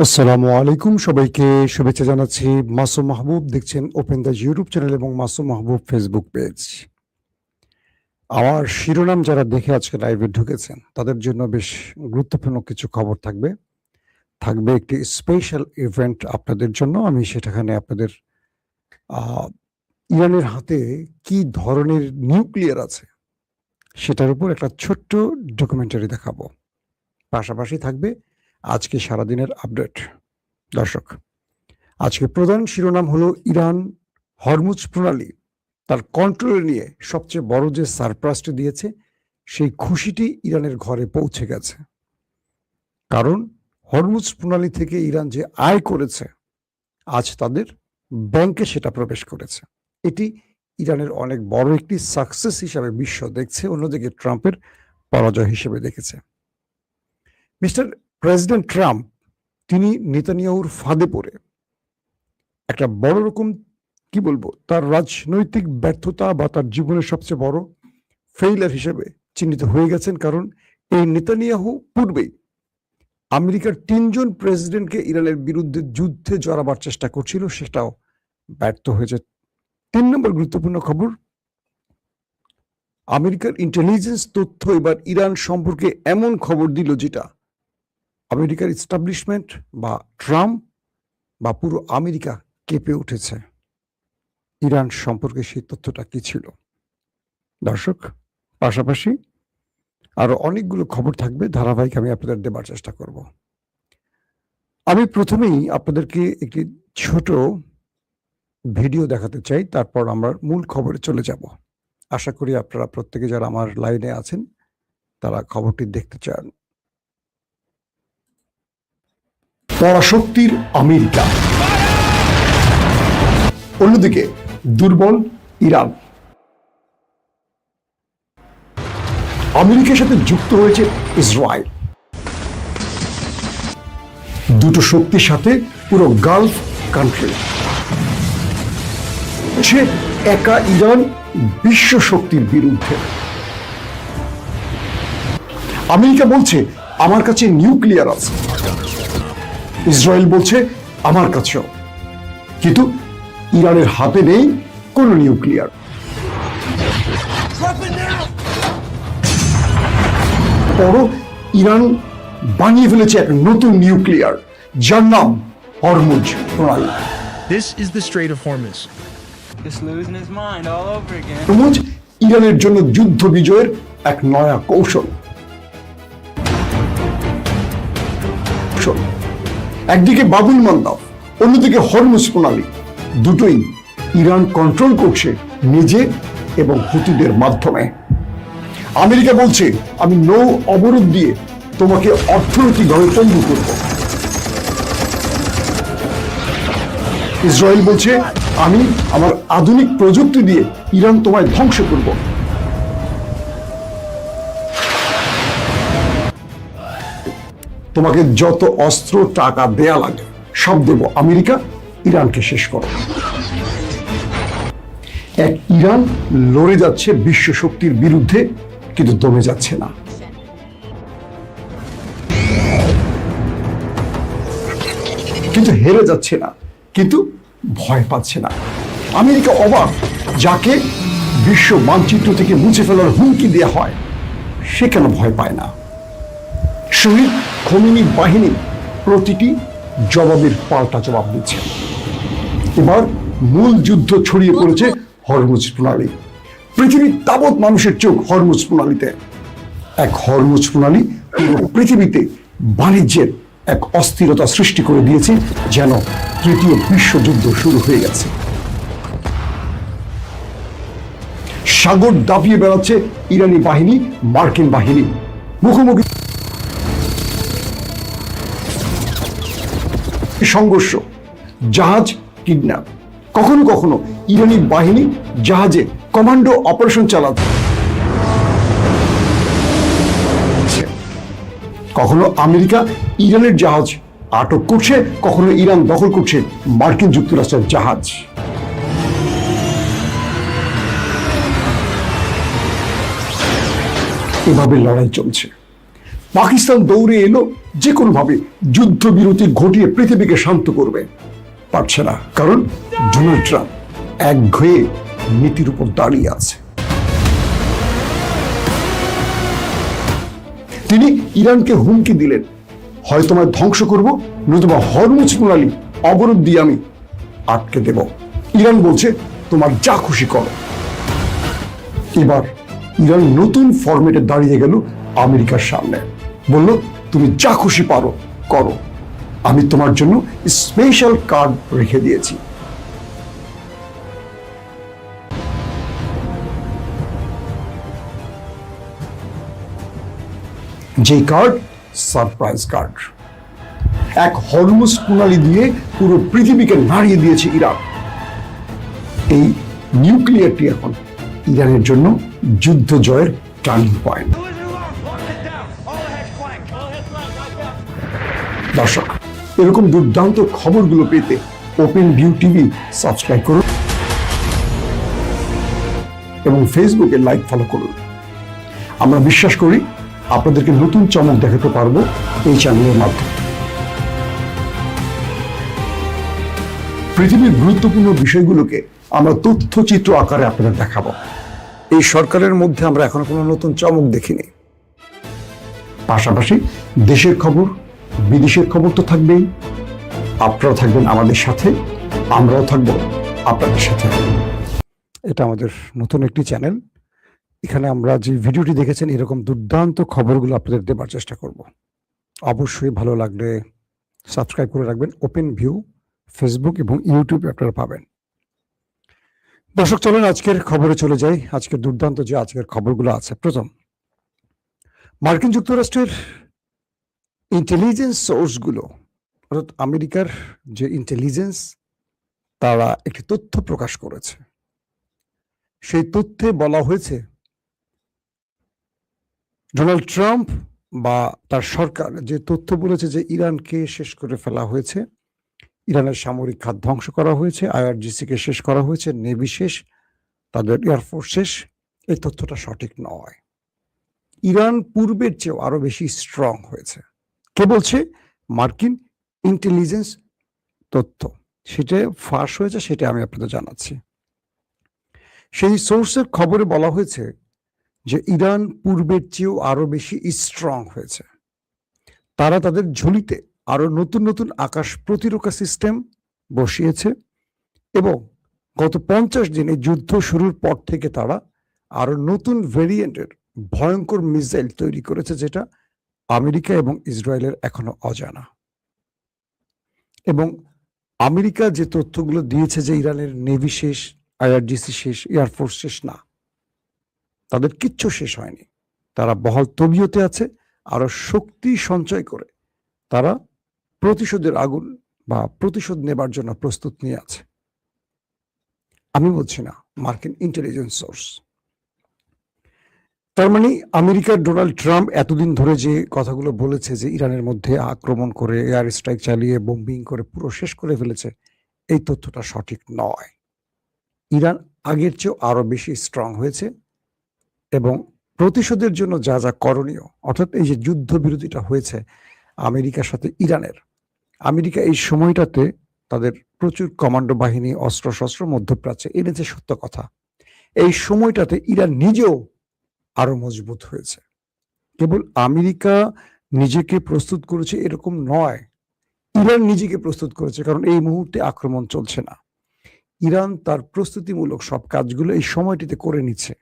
আসসালামু আলাইকুম, সবাইকে শুভেচ্ছা জানাচ্ছি। মাসুম মাহবুব দেখছেন ওপেন দ্য ইউটিউব চ্যানেল এবং মাসুম মাহবুব ফেসবুক পেজ। আমার শিরোনাম যারা দেখে আজকে লাইভে ঢুকেছেন তাদের জন্য বেশ গুরুত্বপূর্ণ কিছু খবর থাকবে। থাকবে একটি স্পেশাল ইভেন্ট আপনাদের জন্য। আমি সেটাখানে আপনাদের ইরানের হাতে কি ধরনের নিউক্লিয়ার আছে সেটার উপর একটা ছোট্ট ডকুমেন্টারি দেখাবো। পাশাপাশি থাকবে আজকে সারাদিনের আপডেট। দর্শক, আজকে প্রধান শিরোনাম হলো ইরান হরমুজ প্রণালী তার কন্ট্রোলে নিয়ে সবচেয়ে বড় যে সারপ্রাইজটি দিয়েছে সেই খুশিটি ইরানের ঘরে পৌঁছে গেছে। কারণ হরমুজ প্রণালী থেকে ইরান যে আয় করেছে আজ তাদের ব্যাংকে সেটা প্রবেশ করেছে। এটি ইরানের অনেক বড় একটি সাকসেস হিসাবে বিশ্ব দেখছে, অন্যদিকে ট্রাম্পের পরাজয় হিসেবে দেখেছে। মিস্টার প্রেসিডেন্ট ট্রাম্প তিনি নেতানিয়াহুর ফাঁদে পড়ে একটা বড় রকম কি বলবো তার রাজনৈতিক ব্যর্থতা বা তার জীবনের সবচেয়ে বড় ফেইলার হিসেবে চিহ্নিত হয়ে গেছেন। কারণ এই নেতানিয়াহু পূর্বেই আমেরিকার 3জন প্রেসিডেন্টকে ইরানের বিরুদ্ধে যুদ্ধে জড়াবার চেষ্টা করছিল, সেটাও ব্যর্থ হয়েছে। 3 নম্বর গুরুত্বপূর্ণ খবর, আমেরিকার ইন্টেলিজেন্স তথ্য এবার ইরান সম্পর্কে এমন খবর দিল যেটা আমেরিকার এস্টাবলিশমেন্ট বা ট্রাম্প বা পুরো আমেরিকা কেঁপে উঠেছে। ইরান সম্পর্কে সেই তথ্যটা কি ছিল? দর্শক, পাশাপাশি আরো অনেকগুলো খবর থাকবে, ধারাবাহিক আমি আপনাদের দেবার চেষ্টা করব। আমি প্রথমেই আপনাদেরকে একটি ছোট ভিডিও দেখাতে চাই, তারপর আমরা মূল খবরে চলে যাব। আশা করি আপনারা প্রত্যেকে যারা আমার লাইনে আছেন তারা খবরটি দেখতে চান। পরাশক্তির আমেরিকা, অন্যদিকে দুর্বল ইরান। আমেরিকার সাথে যুক্ত হয়েছে ইসরায়েল। দুটো শক্তির সাথে পুরো গালফ কান্ট্রি। সে একা ইরান বিশ্ব শক্তির বিরুদ্ধে। আমেরিকা বলছে আমার কাছে নিউক্লিয়ার আছে, ইসরায়েল বলছে আমার কাছেও, কিন্তু ইরানের হাতে নেই কোনো নিউক্লিয়ার। বড় ইরান বানিয়ে ফেলেছে এক নতুন নিউক্লিয়ার যার নাম হরমুজ প্রণালী। This is the Strait of Hormuz. Just losing his mind all over again. Hormuz ইরানের জন্য যুদ্ধ বিজয়ের এক নয়া কৌশল। একদিকে বাবুল মান্দাব, অন্যদিকে হরমুজ প্রণালী, দুটোই ইরান কন্ট্রোল করছে নিজে এবং হুতিদের মাধ্যমে। আমেরিকা বলছে আমি নৌ অবরোধ দিয়ে তোমাকে অর্থনৈতিকভাবে পঙ্গু করব। ইসরায়েল বলছে আমি আমার আধুনিক প্রযুক্তি দিয়ে ইরান তোমায় ধ্বংস করব। তোমাকে যত অস্ত্র টাকা দেয়া লাগে সব দেব, আমেরিকা ইরানকে শেষ করো। এক ইরান লড়ে যাচ্ছে বিশ্ব শক্তির বিরুদ্ধে, কিন্তু দমে যাচ্ছে না। কিন্তু হেরে যাচ্ছে না, কিন্তু ভয় পাচ্ছে না। আমেরিকা অবাক, যাকে বিশ্ব মানচিত্র থেকে মুছে ফেলার হুমকি দেওয়া হয় সে কেন ভয় পায় না? শহীদ খোমেনি বাহিনী প্রতিটি জবাবের পাল্টা জবাব দিচ্ছে। এবার মূল যুদ্ধ ছড়িয়ে পড়েছে হরমুজ প্রণালী। পৃথিবীর তাবৎ মানুষের চোখ হরমুজ প্রণালীতে। এক হরমুজ প্রণালী পুরো পৃথিবীতে বাণিজ্যের এক অস্থিরতা সৃষ্টি করে দিয়েছে, যেন তৃতীয় বিশ্বযুদ্ধ শুরু হয়ে গেছে। সাগর দাপিয়ে বেড়াচ্ছে ইরানি বাহিনী, মার্কিন বাহিনী, মুখোমুখি সংঘর্ষ, জাহাজ কিডন্যাপ। কখনো কখনো ইরানি বাহিনী জাহাজে কমান্ডো অপারেশন চালাচ্ছে, কখনো আমেরিকা ইরানের জাহাজ আটক করছে, কখনো ইরান দখল করছে মার্কিন যুক্তরাষ্ট্রের জাহাজ। এভাবে লড়াই চলছে। পাকিস্তান দৌড়ে এলো যে কোনোভাবে যুদ্ধবিরতি ঘটিয়ে পৃথিবীকে শান্ত করবে, পারছে না, কারণ ডোনাল্ড ট্রাম্প একঘেয়ে নীতির উপর দাঁড়িয়ে আছে। তিনি ইরানকে হুমকি দিলেন, হয় তোমায় ধ্বংস করব, নতুবা হরমুজ প্রণালী অবরোধ দিয়ে আমি আটকে দেব। ইরান বলছে তোমার যা খুশি করো। এবার ইরান নতুন ফরম্যাটে দাঁড়িয়ে গেল আমেরিকার সামনে, বলল তুমি যা খুশি পারো করো, আমি তোমার জন্য স্পেশাল কার্ড রেখে দিয়েছি। যে কার্ড সারপ্রাইজ কার্ড, এক হরমুজ প্রণালী দিয়ে পুরো পৃথিবীকে নাড়িয়ে দিয়েছে ইরান। এই নিউক্লিয়ারটি এখন ইরানের জন্য যুদ্ধ জয়ের টার্নিং পয়েন্ট। দর্শক, এরকম দুর্দান্ত খবরগুলো পেতে ওপেন ভিউ টিভি সাবস্ক্রাইব করুন এবং ফেসবুকে লাইক ফলো করুন। আমরা বিশ্বাস করি আপনাদেরকে নতুন চমক দেখাতে পারবো এই চ্যানেলের মাধ্যমে। পৃথিবীর গুরুত্বপূর্ণ বিষয়গুলোকে আমরা তথ্যচিত্র আকারে আপনাদের দেখাবো। এই সরকারের মধ্যে আমরা এখনো কোনো নতুন চমক দেখিনি। পাশাপাশি দেশের খবর, বিদেশের খবর তো থাকবেই। আপনারা থাকবেন আমাদের সাথে, আমরাও থাকবো আপনাদের সাথে। এটা আমাদের নতুন একটি চ্যানেল। এখানে আমরা যে ভিডিওটি দেখেছেন এরকম দুর্দান্ত খবরগুলো আপনাদের দেবার চেষ্টা করব। অবশ্যই ভালো লাগলে সাবস্ক্রাইব করে রাখবেন। ওপেন ভিউ ফেসবুক এবং ইউটিউবে আপনারা পাবেন। দর্শক, চলেন আজকের খবরে চলে যাই। আজকের দুর্দান্ত যে আজকের খবরগুলো আছে, প্রথম, মার্কিন যুক্তরাষ্ট্রের ইন্টেলিজেন্স সোর্সগুলো, অর্থাৎ আমেরিকার যে ইন্টেলিজেন্স, তারা একটি তথ্য প্রকাশ করেছে। সেই তথ্যে বলা হয়েছে ডোনাল্ড ট্রাম্প বা তার সরকার যে তথ্য বলেছে যে ইরানকে শেষ করে ফেলা হয়েছে, ইরানের সামরিক খাত ধ্বংস করা হয়েছে, আইআরজিসিকে শেষ করা হয়েছে, নেভি শেষ, তাদের এয়ারফোর্স শেষ, এই তথ্যটা সঠিক নয়। ইরান পূর্বের চেয়েও আরো বেশি স্ট্রং হয়েছে। কে বলছে? মার্কিন ইন্টেলিজেন্স তথ্য। সেটা ফাঁস হয়েছে, সেটা আমি আপনাদের জানাচ্ছি। সেই সোর্সের খবরে বলা হয়েছে যে ইরান পূর্বের চেয়েও আরো বেশি স্ট্রং হয়েছে। তারা তাদের ঝুলিতে আরো নতুন নতুন আকাশ প্রতিরক্ষা সিস্টেম বসিয়েছে এবং গত 50 দিনে যুদ্ধ শুরুর পর থেকে তারা আরো নতুন ভেরিয়েন্টের ভয়ঙ্কর মিসাইল তৈরি করেছে, যেটা আমেরিকা এবং ইসরায়েলের এখনো অজানা। এবং আমেরিকা যে তথ্যগুলো দিয়েছে যে ইরানের নেভি শেষ, আইআরজিসি শেষ, এয়ারফোর্স শেষ, না, তাদের কিচ্ছু শেষ হয়নি। তারা বহাল তবিয়তে আছে, আরো শক্তি সঞ্চয় করে তারা প্রতিশোধের আগুন বা প্রতিশোধ নেবার জন্য প্রস্তুত নিয়ে আছে। আমি বলছি না, মার্কিন ইন্টেলিজেন্স সোর্স। তার মানে আমেরিকার ডোনাল্ড ট্রাম্প এতদিন ধরে যে কথাগুলো বলেছে যে ইরানের মধ্যে আক্রমণ করে, এয়ার স্ট্রাইক চালিয়ে, বোম্বিং করে পুরো শেষ করে ফেলেছে, এই তথ্যটা সঠিক নয়। ইরান আগের চেয়েও আরো বেশি স্ট্রং হয়েছে এবং প্রতিশোধের জন্য যা যা করণীয়, অর্থাৎ এই যে যুদ্ধবিরতিটা হয়েছে আমেরিকার সাথে ইরানের, আমেরিকা এই সময়টাতে তাদের প্রচুর কমান্ডো বাহিনী, অস্ত্রশস্ত্র মধ্যপ্রাচ্যে এনেছে, সত্য কথা। এই সময়টাতে ইরান নিজেও আরো মজবুত হয়েছে। কেবল আমেরিকা নিজেকে প্রস্তুত করেছে এরকম নয়, ইরান নিজেকে প্রস্তুত করেছে, কারণ এই মুহূর্তে আক্রমণ চলছে না। ইরান তার প্রস্তুতিমূলক সব কাজগুলো এই সময়টিতে করে নিচ্ছে।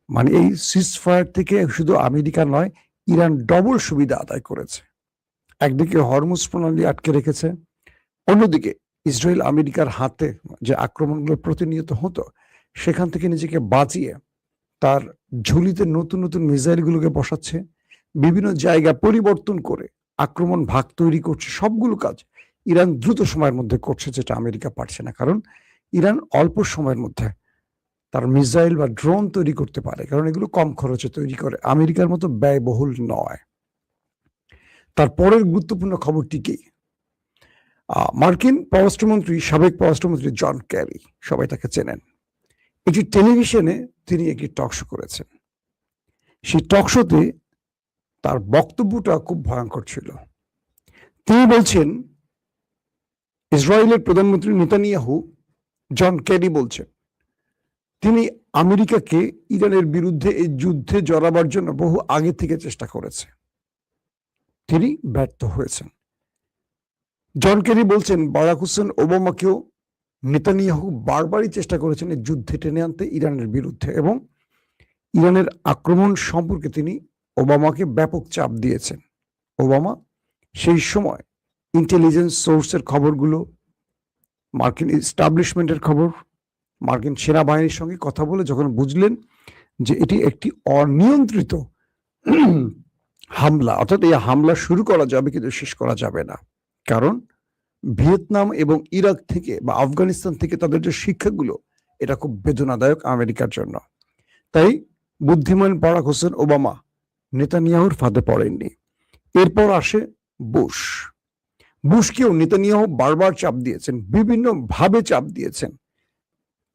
মানে এই সিজফায়ার থেকে শুধু আমেরিকা নয়, ইরান ডবল সুবিধা আদায় করেছে। একদিকে হরমুজ প্রণালী আটকে রেখেছে, অন্যদিকে ইসরায়েল আমেরিকার হাতে যে আক্রমণগুলো প্রতিনিয়ত হতো, সেখান থেকে নিজেকে বাঁচিয়ে তার ঝুলিতে নতুন নতুন মিসাইলগুলোকে বসাচ্ছে, বিভিন্ন জায়গা পরিবর্তন করে আক্রমণ ভাগ তৈরি করছে। সবগুলো কাজ ইরান দ্রুত সময়ের মধ্যে করছে, যেটা আমেরিকা পারছে না। কারণ ইরান অল্প সময়ের মধ্যে তার মিসাইল বা ড্রোন তৈরি করতে পারে, কারণ এগুলো কম খরচে তৈরি করে, আমেরিকার মতো ব্যয়বহুল নয়। তারপরের গুরুত্বপূর্ণ খবরটি কি? মার্কিন পররাষ্ট্রমন্ত্রী, সাবেক পররাষ্ট্রমন্ত্রী জন ক্যারি, সবাই তাকে চেনেন, একটি টেলিভিশনে তিনি একটি টক শো করেছেন। সেই টক শোতে তার বক্তব্যটা খুব ভয়ঙ্কর ছিল। তিনি বলছেন, ইসরায়েলের প্রধানমন্ত্রী নেতানিয়াহু, জন কেরি বলছেন, তিনি আমেরিকাকে ইরানের বিরুদ্ধে এই যুদ্ধে জড়াবার জন্য বহু আগে থেকে চেষ্টা করেছে, তিনি ব্যর্থ হয়েছেন। জন কেরি বলছেন, বারাক হোসেন ওবামাকেও নেতানিয়াহু বারবারই চেষ্টা করেছেন এই যুদ্ধে টেনে আনতে ইরানের বিরুদ্ধে, এবং ইরানের আক্রমণ সম্পর্কে তিনি ওবামাকে ব্যাপক চাপ দিয়েছেন। ওবামা সেই সময় ইন্টেলিজেন্স সোর্সের খবরগুলো, মার্কিন এস্টাবলিশমেন্টের খবর, মার্কিন সেনাবাহিনীর সঙ্গে কথা বলে যখন বুঝলেন যে এটি একটি অনিয়ন্ত্রিত হামলা, অর্থাৎ এই হামলা শুরু করা যাবে কিন্তু শেষ করা যাবে না, কারণ ভিয়েতনাম এবং ইরাক থেকে বা আফগানিস্তান থেকে তাদের যে শিক্ষাগুলো, এটা খুব বেদনাদায়ক আমেরিকার জন্য। তাই বুদ্ধিমান বারাক হোসেন ওবামা নেতানিয়াহুর ফাঁদে পড়েননি। এরপর আসে বুশ। বুশকেও নেতানিয়াহু বারবার চাপ দিয়েছেন, বিভিন্ন ভাবে চাপ দিয়েছেন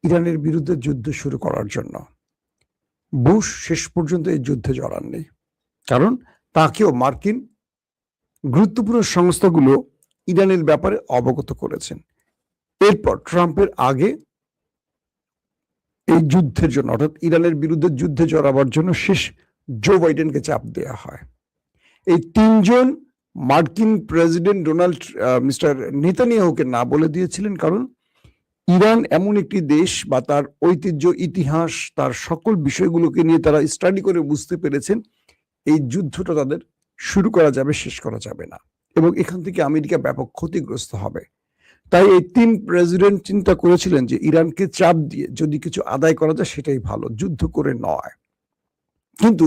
ইরানের বিরুদ্ধে যুদ্ধ শুরু করার জন্য। বুশ শেষ পর্যন্ত এই যুদ্ধে জড়াননি, কারণ তাকেও মার্কিন গুরুত্বপূর্ণ সংস্থাগুলো ইরানের ব্যাপারে অবগত করেছেন। এরপর ট্রাম্পের আগে এই যুদ্ধের জন্য, অর্থাৎ ইরানের বিরুদ্ধে যুদ্ধে জড়াবার জন্য শেষ জো বাইডেনকে চাপ দেওয়া হয়। এই তিনজন মার্কিন প্রেসিডেন্ট মিস্টার নেতানিয়াহুকে না বলে দিয়েছিলেন, কারণ ইরান এমন একটি দেশ বা তার ঐতিহ্য, ইতিহাস, তার সকল বিষয়গুলোকে নিয়ে তারা স্টাডি করে বুঝতে পেরেছেন এই যুদ্ধটা তাদের শুরু করা যাবে, শেষ করা যাবে না, এবং এখান থেকে আমেরিকা ব্যাপক ক্ষতিগ্রস্ত হবে। তাই এই তিন প্রেসিডেন্ট চিন্তা করেছিলেন যে ইরানকে চাপ দিয়ে যদি কিছু আদায় করা যায় সেটাই ভালো, যুদ্ধ করে নয়। কিন্তু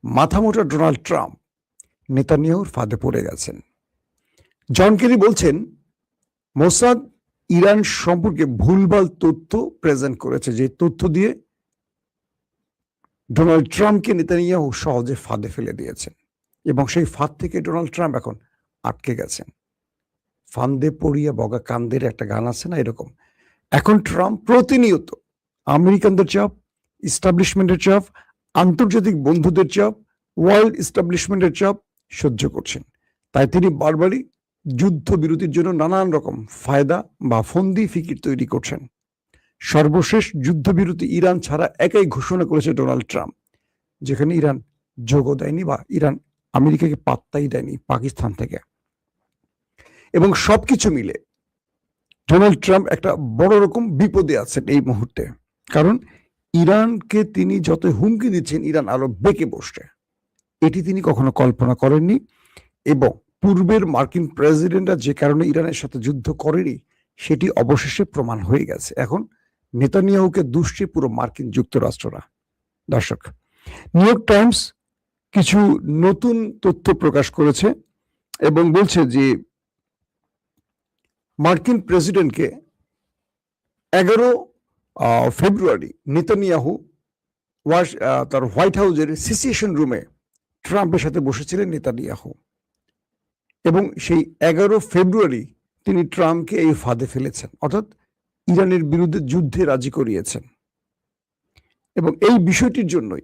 মাথামোটা ডোনাল্ড ট্রাম্প নেতানিয়াহুর ফাঁদে পড়ে গেছেন। জন কেরি বলছেন, মোসাদ ইরান সম্পর্কে ভুলভাল তথ্য প্রেজেন্ট করেছে, যে তথ্য দিয়ে ডোনাল্ড ট্রাম্পকে নেতানিয়াহু সহজে ফাঁদে ফেলে দিয়েছেন, এবং সেই ফাঁদ থেকে ডোনাল্ড ট্রাম্প এখন আটকে গেছেন। ফান্দে পড়িয়া বগা কান্দের একটা গান আছে না, এরকম। এখন ট্রাম্প প্রতিনিয়ত আমেরিকানদের চাপ, ইস্টাবলিশমেন্টের চাপ, আন্তর্জাতিক বন্ধুদের চাপ, ওয়ার্ল্ড ইস্টাবলিশমেন্টের চাপ সহ্য করছেন। তাই তিনি বারবারই যুদ্ধবিরতির জন্য নানান রকম ফায়দা বা ফন্দি ফিকির তৈরি করছেন। সর্বশেষ যুদ্ধবিরতি ইরান ছাড়া একাই ঘোষণা করেছে ডোনাল্ড ট্রাম্প, যেখানে ইরান যোগও দেয়নি বা ইরান আমেরিকাকে পাত্তাই দেয়নি পাকিস্তান থেকে। এবং সবকিছু মিলে ডোনাল্ড ট্রাম্প একটা বড় রকম বিপদে আছেন এই মুহূর্তে, কারণ ইরানকে তিনি যত হুমকি দিচ্ছেন ইরান আরো বেঁকে বসছে, এটি তিনি কখনো কল্পনা করেননি। এবং পূর্বের মার্কিন প্রেসিডেন্টরা যে কারণে ইরানের সাথে যুদ্ধ করেনি সেটি অবশেষে প্রমাণ হয়ে গেছে। এখন নেতানিয়াহুকে দুষছে পুরো মার্কিন যুক্তরাষ্ট্ররা। দর্শক, নিউ ইয়র্ক টাইমস কিছু নতুন তথ্য প্রকাশ করেছে এবং বলছে যে মার্কিন প্রেসিডেন্টকে 11 ফেব্রুয়ারি নেতানিয়াহু তার হোয়াইট হাউসের সিচুয়েশন রুমে ট্রাম্পের সাথে বসেছিলেন নেতানিয়াহু, এবং সেই 11 ফেব্রুয়ারি তিনি ট্রাম্পকে এই ফাঁদে ফেলেছেন, অর্থাৎ ইরানের বিরুদ্ধে যুদ্ধে রাজি করিয়েছেন। এবং এই বিষয়টির জন্যই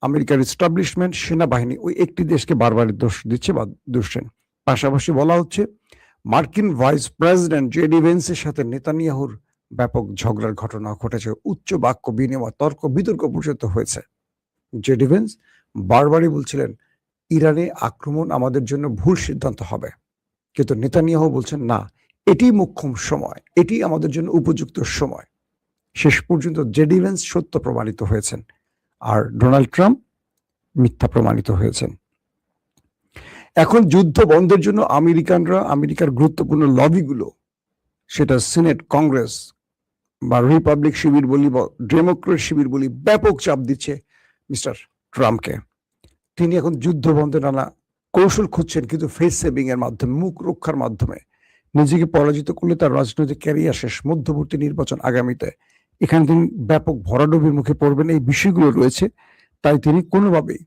আমেরিকার এস্টাবলিশমেন্ট, সেনাবাহিনী ওই একটি দেশকে বারবার দোষ দিচ্ছে বা দুষছেন। পাশাপাশি বলা হচ্ছে মার্কিন ভাইস প্রেসিডেন্ট জেডি ভেন্সের সাথে নেতানিয়াহুর ব্যাপক ঝগড়ার ঘটনা ঘটেছে, উচ্চ বাক্য বিনিময়, তর্ক বিতর্ক পর্যন্ত হয়েছে। জেডি ভেন্স বারবারই বলছিলেন ইরানে আক্রমণ আমাদের জন্য ভুল সিদ্ধান্ত হবে, কিন্তু নেতানিয়াহু বলছেন না, এটি মোক্ষম সময়, এটি আমাদের জন্য উপযুক্ত সময়। শেষ পর্যন্ত জেডি ভেন্স সত্য প্রমাণিত হয়েছেন, আর ডোনাল্ড ট্রাম্প মিথ্যা প্রমাণিত হয়েছেন। এখন যুদ্ধ বন্ধের জন্য আমেরিকার গুরুত্বপূর্ণ লবিগুলো, সেটা সিনেট, কংগ্রেস বা রিপাবলিক শিবির বলি বা ডেমোক্রেট শিবির বলি, ব্যাপক চাপ দিচ্ছে মিস্টার ট্রাম্পকে। তিনি এখন যুদ্ধ বন্ধে নানা কৌশল খুঁজছেন, কিন্তু ফেস সেভিং এর মাধ্যমে, মুখ রক্ষার মাধ্যমে। নিজেকে পরাজিত করলে তার রাজনৈতিক ক্যারিয়ার শেষ, মধ্যবর্তী নির্বাচন আগামীতে, এখানে তিনি ব্যাপক ভরাডুবির মুখে পড়বেন, এই বিষয়গুলো রয়েছে। তাই তিনি কোনোভাবেই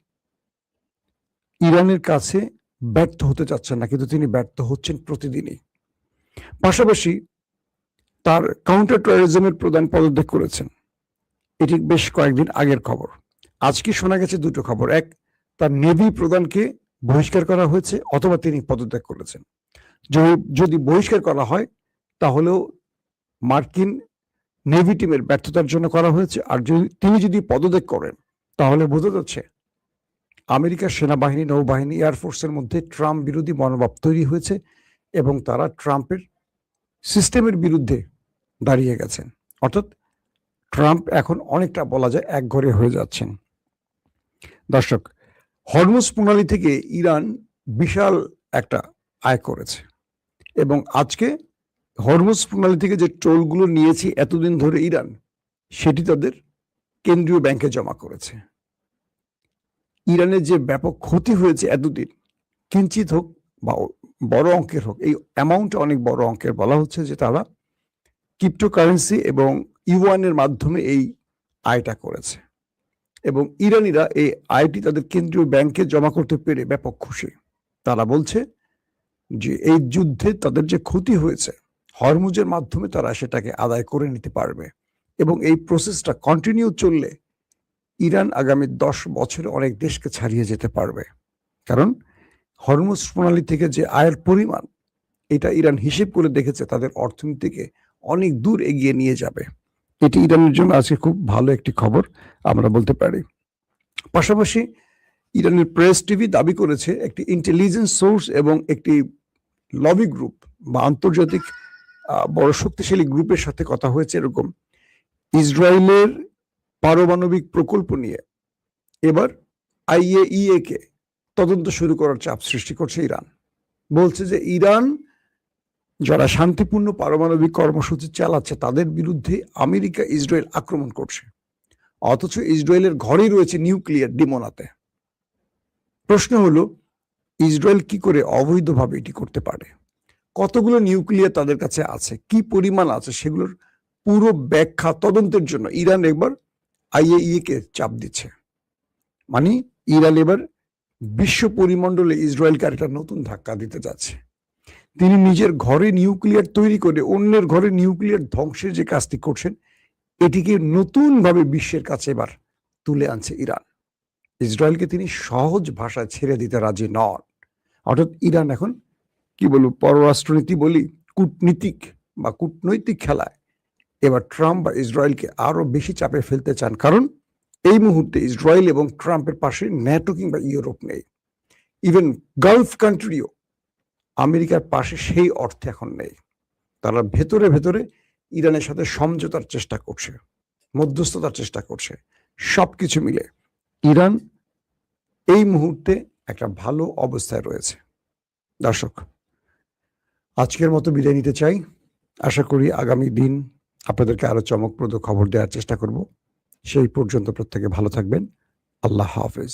ইরানের কাছে ব্যর্থ হতে চাচ্ছেন না, কিন্তু তিনি ব্যর্থ হচ্ছেন প্রতিদিনই। পাশাপাশি তার কাউন্টার টেরোরিজমের প্রধান পদত্যাগ করেছেন, এটি বেশ কয়েকদিন আগের খবর। আজকে শোনা গেছে দুটো খবর, এক, তার নেভি প্রধানকে বহিষ্কার করা হয়েছে অথবা তিনি পদত্যাগ করেছেন। যদি বহিষ্কার করা হয় তাহলেও মার্কিন নেভি টিমের ব্যর্থতার জন্য করা হয়েছে, আর তিনি যদি পদত্যাগ করেন তাহলে বোঝা যাচ্ছে আমেরিকার সেনাবাহিনী, নৌবাহিনী, এয়ারফোর্সের মধ্যে ট্রাম্প বিরোধী মনোভাব তৈরি হয়েছে এবং তারা ট্রাম্পের সিস্টেমের বিরুদ্ধে দাঁড়িয়ে গেছেন। অর্থাৎ ট্রাম্প এখন অনেকটা বলা যায় একঘরে হয়ে যাচ্ছেন। দর্শক, হরমুজ প্রণালী থেকে ইরান বিশাল একটা আয় করেছে এবং আজকে হরমুজ প্রণালী থেকে যে টোলগুলো নিয়েছে এতদিন ধরে ইরান, সেটি তাদের কেন্দ্রীয় ব্যাংকে জমা করেছে। ইরানের যে ব্যাপক ক্ষতি হয়েছে এতদিন, কিঞ্চিত হোক বা বড় অঙ্কের হোক, এই অ্যামাউন্ট অনেক বড় অঙ্কের। বলা হচ্ছে যে তারা ক্রিপ্টোকারেন্সি এবং ইউয়ানের মাধ্যমে এই আয়টা করেছে এবং ইরানিরা এই আয়টি তাদের কেন্দ্রীয় ব্যাংকে জমা করতে পেরে ব্যাপক খুশি। তারা বলছে যে এই যুদ্ধে তাদের যে ক্ষতি হয়েছে হরমুজের মাধ্যমে তারা সেটাকে আদায় করে নিতে পারবে এবং এই প্রসেসটা কন্টিনিউ চললে ইরান আগামী 10 বছরে অনেক দেশকে ছাড়িয়ে যেতে পারবে। কারণ হরমুজ প্রণালী থেকে যে আয়ের পরিমাণ, এটা ইরান হিসেব করে দেখেছে তাদের অর্থনীতিকে অনেক দূর এগিয়ে নিয়ে যাবে। এটি ইরানের জন্য আজকে খুব ভালো একটি খবর আমরা বলতে পারি। পাশাপাশি ইরানের প্রেস টিভি দাবি করেছে একটি ইন্টেলিজেন্স সোর্স এবং একটি লবি গ্রুপ বা আন্তর্জাতিক বড় শক্তিশালী গ্রুপের সাথে কথা হয়েছে এরকম, ইসরায়েলের পারমাণবিক প্রকল্প নিয়ে এবার IAEA কে তদন্ত শুরু করার চাপ সৃষ্টি করছে ইরান। বলছে যে ইরান যারা শান্তিপূর্ণ পারমাণবিক কর্মসূচি চালাচ্ছে তাদের বিরুদ্ধে আমেরিকা ইসরায়েল আক্রমণ করছে, অথচ ইসরায়েলের ঘরেই রয়েছে নিউক্লিয়ার ডিমোনাতে। প্রশ্ন হলো ইসরায়েল কি করে অবৈধভাবে এটি করতে পারে? কতগুলো নিউক্লিয়ার তাদের কাছে আছে, কি পরিমাণ আছে, সেগুলোর পুরো ব্যাখ্যা তদন্তের জন্য ইরান একবার IAEA কে চাপ দিচ্ছে। মানে ইরান এবার বিশ্ব পরিমণ্ডলে ইসরায়েলকে একটা নতুন ধাক্কা দিতে যাচ্ছে। তিনি নিজের ঘরে নিউক্লিয়ার তৈরি করে অন্যের ঘরে নিউক্লিয়ার ধ্বংসের যে কাজটি করছেন, এটিকে নতুন ভাবে বিশ্বের কাছে এবার তুলে আনছে ইরান। ইসরায়েলকে তিনি সহজ ভাষায় ছেড়ে দিতে রাজি নন। অর্থাৎ ইরান এখন কি বলবো, পররাষ্ট্রনীতি বলি, কূটনীতিক বা কূটনৈতিক খেলায় এবার ট্রাম্প বা ইসরায়েলকে আরো বেশি চাপে ফেলতে চান। কারণ এই মুহূর্তে ইসরায়েল এবং ট্রাম্পের পাশে ন্যাটো কিংবা ইউরোপ নেই, ইভেন গালফ কান্ট্রিও আমেরিকার পাশে সেই অর্থে এখন নেই। তারা ভেতরে ভেতরে ইরানের সাথে সমঝোতার চেষ্টা করছে, মধ্যস্থতার চেষ্টা করছে। সবকিছু মিলে ইরান এই মুহূর্তে একটা ভালো অবস্থায় রয়েছে। দর্শক, আজকের মতো বিদায় নিতে চাই। আশা করি আগামী দিন আপনাদেরকে আরো চমকপ্রদ খবর দেওয়ার চেষ্টা করব। সেই পর্যন্ত প্রত্যেকে ভালো থাকবেন। আল্লাহ হাফেজ।